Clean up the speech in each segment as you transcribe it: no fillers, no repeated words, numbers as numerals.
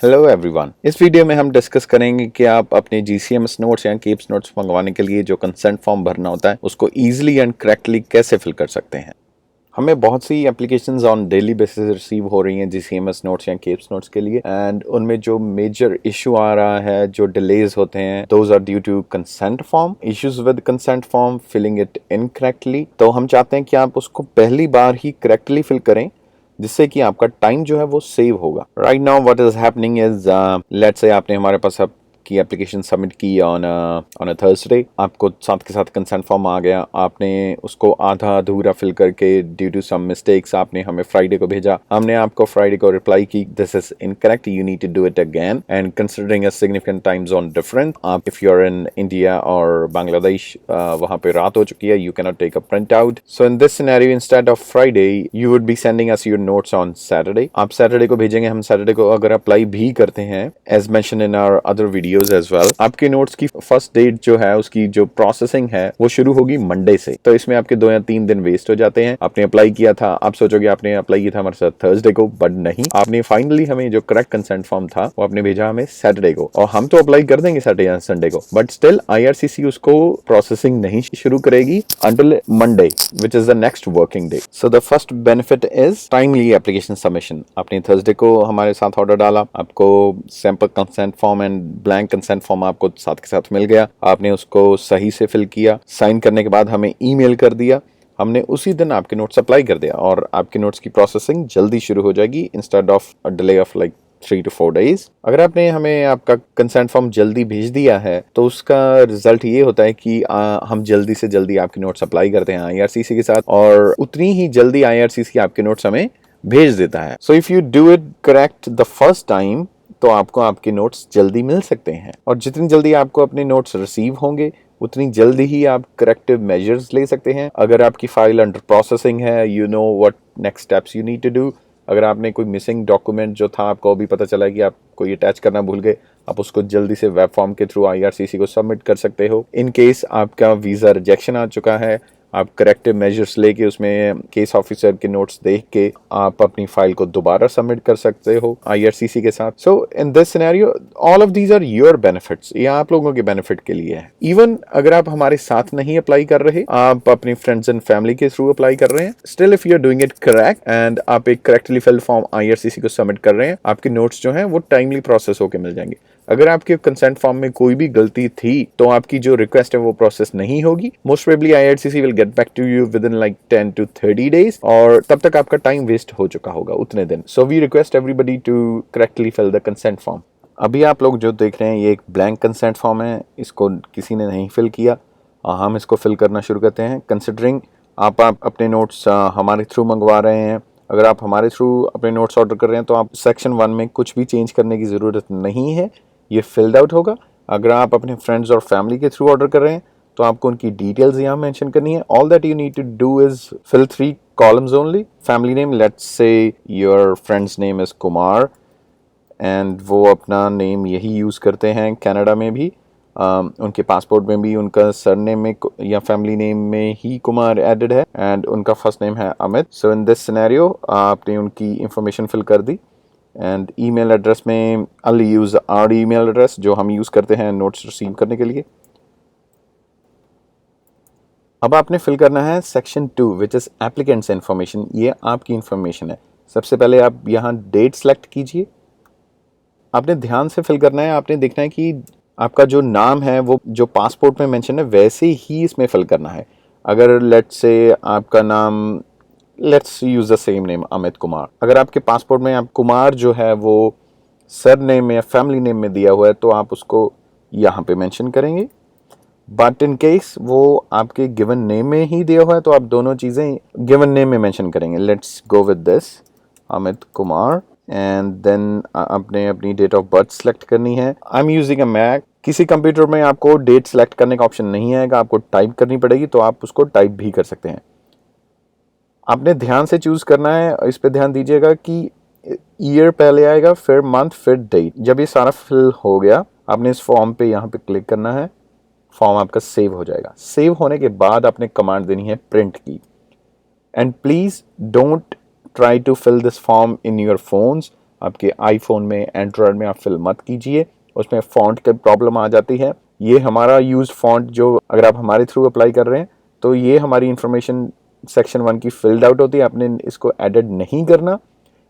Hello everyone. इस video में हम डिस्कस करेंगे कि आप अपने जीसीएमएस नोट्स या कीप्स नोट्स मंगवाने के लिए जो कंसेंट फॉर्म भरना होता है उसको इजीली एंड करेक्टली कैसे फिल कर सकते हैं। हमें बहुत सी applications on daily basis receive हो रही हैं जीसीएमएस नोट्स या कीप्स नोट्स के लिए, एंड उनमें जो मेजर इशू आ रहा है, जो डिलेज होते हैं, those are due to consent form, issues with consent form, filling it incorrectly. तो हम चाहते हैं कि आप उसको पहली बार ही करेक्टली फिल करें जिससे कि आपका टाइम जो है वो सेव होगा। Right now what is happening is, let's say आपने हमारे पास अब की एप्लीकेशन सबमिट की ऑन अ थर्सडे, आपको साथ के साथ कंसेंट फॉर्म आ गया, आपने उसको आधा अधूरा फिल करके ड्यू टू सम मिस्टेक्स आपने हमें फ्राइडे को भेजा, हमने आपको फ्राइडे को रिप्लाई की this is incorrect, you need to do it again, and considering a significant time zone difference, आप if you are in India और बांग्लादेश, वहां पे रात हो चुकी है, you can not take a print out. So in this scenario instead of Friday you would be sending us your notes on Saturday. आप Saturday को भेजेंगे, हम सैटरडे को अगर अप्लाई भी करते हैं as mention in our other videos as well, आपके नोट्स की फर्स्ट डेट जो है उसकी जो प्रोसेसिंग है वो शुरू होगी मंडे से। तो इसमें आपके 2 या 3 दिन वेस्ट हो जाते हैं। आपने अप्लाई किया था, आप सोचोगे आपने अप्लाई किया था हमारे साथ थर्सडे को, बट नहीं, आपने फाइनली हमें जो करेक्ट कंसेंट फॉर्म था वो आपने भेजा हमें सैटरडे को, और हम तो अप्लाई कर देंगे सैटरडे या संडे को, बट स्टिल आईआरसीसी उसको प्रोसेसिंग नहीं शुरू करेगी until Monday which is the next working day. So the first benefit is timely application submission. आपने थर्सडे को हमारे साथ ऑर्डर डाला, आपको sample consent form and blank consent form आपको साथ के साथ मिल गया, आपने उसको सही से फिल किया, साइन करने के बाद हमें ईमेल कर दिया, हमने उसी दिन आपके नोट्स अप्लाई कर दिया और आपके नोट्स की प्रोसेसिंग जल्दी शुरू हो जाएगी instead of a delay of like 3 to 4 days। अगर आपने हमें आपका कंसेंट फॉर्म जल्दी भेज दिया है तो उसका रिजल्ट ये होता है कि हम जल्दी से जल्दी आपके नोट्स अप्लाई करते हैं आईआरसीसी के साथ, और उतनी ही जल्दी आईआरसीसी आपके नोट्स हमें भेज देता है। So if you do it correct the first time तो आपको आपके नोट्स जल्दी मिल सकते हैं, और जितनी जल्दी आपको अपने नोट्स रिसीव होंगे उतनी जल्दी ही आप करेक्टिव मेजर्स ले सकते हैं। अगर आपकी फाइल अंडर प्रोसेसिंग है, you know what next steps you need to do. अगर आपने कोई मिसिंग डॉक्यूमेंट जो था आपको अभी पता चला कि आप कोई अटैच करना भूल गए, आप उसको जल्दी से वेब फॉर्म के थ्रू आईआरसीसी को सबमिट कर सकते हो। इन केस आपका वीज़ा रिजेक्शन आ चुका है, आप करेक्टिव मेजर्स लेके उसमें केस ऑफिसर के नोट्स देख के आप अपनी फाइल को दोबारा सबमिट कर सकते हो आईआरसीसी के साथ। So in this scenario all of these are your benefits, ये आप लोगों के बेनिफिट के लिए है। इवन अगर आप हमारे साथ नहीं अप्लाई कर रहे, आप अपने फ्रेंड्स एंड फैमिली के थ्रू अप्लाई कर रहे हैं, still if you are doing it correct and आप एक करेक्टली फिल्ड फॉर्म आईआरसीसी को सबमिट कर रहे हैं, आपके नोट्स जो हैं वो टाइमली प्रोसेस होकर मिल जाएंगे। अगर आपके कंसेंट फॉर्म में कोई भी गलती थी तो आपकी जो रिक्वेस्ट है वो प्रोसेस नहीं होगी। Most probably IRCC will get back to you within like 10 to 30 days, और तब तक आपका टाइम वेस्ट हो चुका होगा उतने दिन। So we request everybody to correctly fill the consent form. अभी आप लोग जो देख रहे हैं ये एक ब्लैंक कंसेंट फॉर्म है, इसको किसी ने नहीं फिल किया, हम इसको फिल करना शुरू करते हैं। कंसिडरिंग आप अपने नोट्स हमारे थ्रू मंगवा रहे हैं, अगर आप हमारे थ्रू अपने नोट्स ऑर्डर कर रहे हैं तो आप सेक्शन 1 में कुछ भी चेंज करने की ज़रूरत नहीं है, ये फिल्ड आउट होगा। अगर आप अपने फ्रेंड्स और फैमिली के थ्रू ऑर्डर कर रहे हैं तो आपको उनकी डिटेल्स यहाँ मेंशन करनी है। All that you need to do is fill 3 columns only. Family name, let's say your friend's name is Kumar, and वो अपना नेम यही यूज़ करते हैं कनाडा में भी, उनके पासपोर्ट में भी उनका सरनेम में या फैमिली नेम में ही कुमार एडेड है, एंड उनका फर्स्ट नेम है अमित। सो इन दिस सिनेरियो आपने उनकी इंफॉर्मेशन फिल कर दी, एंड ईमेल एड्रेस में I'll use our email address जो हम यूज़ करते हैं नोट्स रिसीव करने के लिए। अब आपने फिल करना है section 2 which is applicants information. ये आपकी इन्फॉर्मेशन है। सबसे पहले आप यहाँ डेट सेलेक्ट कीजिए, आपने ध्यान से फिल करना है। आपने देखना है कि आपका जो नाम है वो जो पासपोर्ट में मेंशन है वैसे ही इसमें फिल करना है। अगर लेट्स से आपका नाम, let's use the same name Amit Kumar, अगर आपके पासपोर्ट में आप कुमार जो है वो सर नेम में या फैमिली नेम में दिया हुआ है तो आप उसको यहाँ पे मेंशन करेंगे। बट इन केस वो आपके गिवन नेम में ही दिया हुआ है तो आप दोनों चीज़ें गिवन नेम में मेंशन करेंगे। Let's go with this Amit Kumar, and then आपने अपनी डेट ऑफ बर्थ सेलेक्ट करनी है। I am using a Mac, किसी कंप्यूटर में आपको डेट सेलेक्ट करने का ऑप्शन नहीं आएगा, आपको टाइप करनी पड़ेगी, तो आप उसको टाइप भी कर सकते हैं। आपने ध्यान से चूज करना है, इस पे ध्यान दीजिएगा कि ईयर पहले आएगा, फिर मंथ, फिर डेट। जब ये सारा फिल हो गया आपने इस फॉर्म पे यहाँ पे क्लिक करना है, फॉर्म आपका सेव हो जाएगा। सेव होने के बाद आपने कमांड देनी है प्रिंट की, and please don't try to fill this form in your phones, आपके आईफोन में, एंड्रॉयड में आप फिल मत कीजिए, उसमें फ़ॉन्ट की प्रॉब्लम आ जाती है। ये हमारा यूज फ़ॉन्ट जो अगर आप हमारे थ्रू अप्लाई कर रहे हैं तो ये हमारी इन्फॉर्मेशन सेक्शन 1 की फिल्ड आउट होती है, आपने इसको एडिट नहीं करना।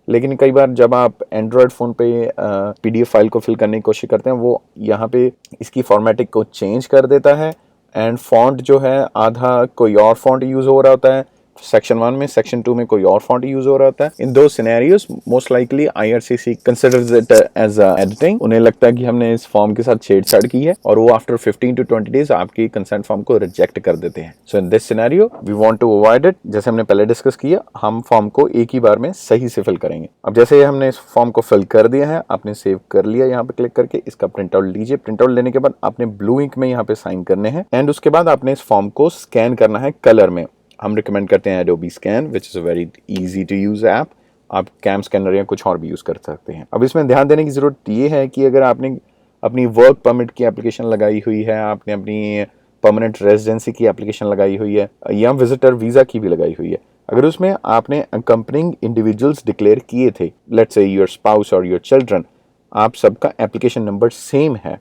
लेकिन कई बार जब आप एंड्रॉयड फ़ोन पे पीडीएफ फाइल को फिल करने की कोशिश करते हैं, वो यहाँ पे इसकी फॉर्मेटिंग को चेंज कर देता है एंड फॉन्ट जो है आधा कोई और फॉन्ट यूज़ हो रहा होता है सेक्शन 1 में, सेक्शन 2 में कोई और फॉन्ट यूज हो रहा होता है। इन दो scenarios most likely IRCC considers it as editing. उन्हें लगता है कि हमने इस फॉर्म के साथ छेड़छाड़ की है और वो आफ्टर 15 to 20 डेज आपकी कंसेंट फॉर्म को रिजेक्ट कर देते हैं। So in this scenario we want to avoid it. जैसे हमने पहले डिस्कस किया, हम फॉर्म को एक ही बार में सही से फिल करेंगे। अब जैसे हमने इस फॉर्म को फिल कर दिया है, आपने सेव कर लिया, यहाँ पे क्लिक करके इसका प्रिंट आउट लीजिए। प्रिंट आउट लेने के बाद आपने ब्लू इंक में यहाँ पे साइन करने हैं एंड उसके बाद आपने इस फॉर्म को स्कैन करना है कलर में। हम रिकमेंड करते हैं Adobe Scan, which is a very easy to use app. आप कैम स्कैनर या कुछ और भी यूज़ कर सकते हैं। अब इसमें ध्यान देने की ज़रूरत ये है कि अगर आपने अपनी वर्क परमिट की एप्लीकेशन लगाई हुई है, आपने अपनी परमानेंट रेजिडेंसी की एप्लीकेशन लगाई हुई है या विजिटर वीज़ा की भी लगाई हुई है, अगर उसमें आपने अकम्पनिंग इंडिविजुअल्स डिक्लेयर किए थे, लेट्स से योर स्पाउस और योर चिल्ड्रन, आप सबका एप्लीकेशन नंबर सेम है,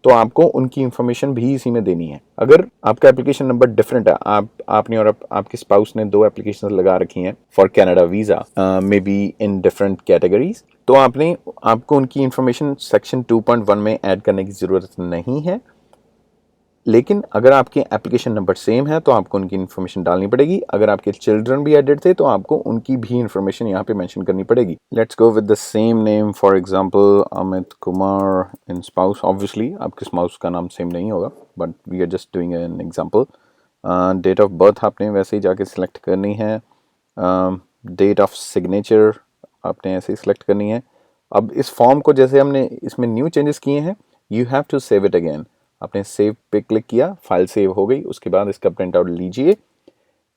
तो आपको उनकी इंफॉर्मेशन भी इसी में देनी है। अगर आपका एप्लीकेशन नंबर डिफरेंट है, आपने और आपके स्पाउस ने 2 एप्लीकेशन लगा रखी हैं for Canada visa, may be in different categories, तो आपको उनकी इंफॉर्मेशन सेक्शन 2.1 में ऐड करने की ज़रूरत नहीं है। लेकिन अगर आपके एप्लीकेशन नंबर सेम है तो आपको उनकी इन्फॉर्मेशन डालनी पड़ेगी। अगर आपके चिल्ड्रन भी एडेड थे तो आपको उनकी भी इन्फॉर्मेशन यहाँ पे मेंशन करनी पड़ेगी। Let's go with the same name, for example Amit Kumar in spouse. Obviously आपके स्पाउस का नाम सेम नहीं होगा, but we are just doing an example. Date of birth आपने वैसे ही जाके सिलेक्ट करनी है। डेट ऑफ सिग्नेचर आपने ऐसे ही सिलेक्ट करनी है। अब इस फॉर्म को जैसे हमने इसमें न्यू चेंजेस किए हैं, you have to save it again. आपने सेव पे क्लिक किया, फाइल सेव हो गई। उसके बाद इसका प्रिंट आउट लीजिए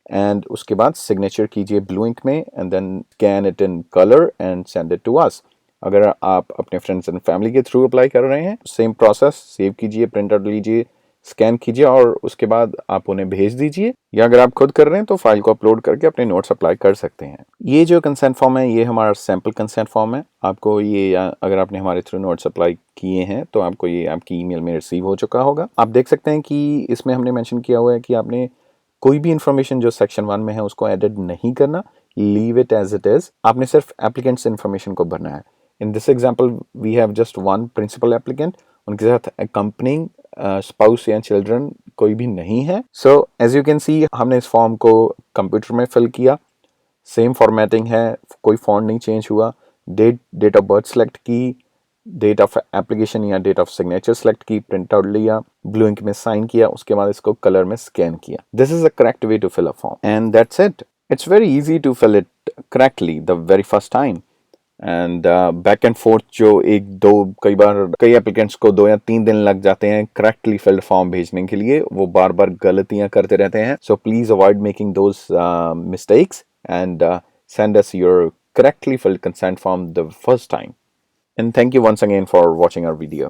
एंड उसके बाद सिग्नेचर कीजिए ब्लू इंक में and then scan it in colour and send it to us. अगर आप अपने फ्रेंड्स एंड फैमिली के थ्रू अप्लाई कर रहे हैं, सेम प्रोसेस, सेव कीजिए, प्रिंट आउट लीजिए, स्कैन कीजिए और उसके बाद आप उन्हें भेज दीजिए। या अगर आप खुद कर रहे हैं तो फाइल को अपलोड करके अपने नोट्स अप्लाई कर सकते हैं। ये जो कंसेंट फॉर्म है, ये हमारा सैम्पल कंसेंट फॉर्म है। आपको ये, अगर आपने हमारे थ्रू नोट्स अप्लाई किए हैं तो आपको ये आपकी ईमेल में रिसीव हो चुका होगा। आप देख सकते हैं कि इसमें हमने मेंशन किया हुआ है कि आपने कोई भी इंफॉर्मेशन जो सेक्शन 1 में है उसको एडिट नहीं करना, leave it as it is. आपने सिर्फ एप्लीकेंट्स इन्फॉर्मेशन को भरना है। In this example we have just one principal applicant, उनके साथ अकम्पनिंग स्पाउस या चिल्ड्रन कोई भी नहीं है। So as you can see, हमने इस फॉर्म को कंप्यूटर में फिल किया, सेम फॉर्मेटिंग है, कोई फॉन्ट नहीं चेंज हुआ। डेट ऑफ बर्थ सेलेक्ट की, डेट ऑफ एप्लीकेशन या डेट ऑफ सिग्नेचर सेलेक्ट की, प्रिंट आउट लिया, ब्लू इंक में साइन किया, उसके बाद इसको कलर में स्कैन किया। This is the correct way to fill a form and that's it. It's very easy to fill it correctly the very first time. And back and forth जो एक दो, कई बार कई एप्लीकेंट्स को 2 या 3 दिन लग जाते हैं करेक्टली फिल्ड फॉर्म भेजने के लिए, वो बार बार गलतियां करते रहते हैं। So please avoid making those mistakes and send us your correctly filled consent form the first time. And thank you once again for watching our video.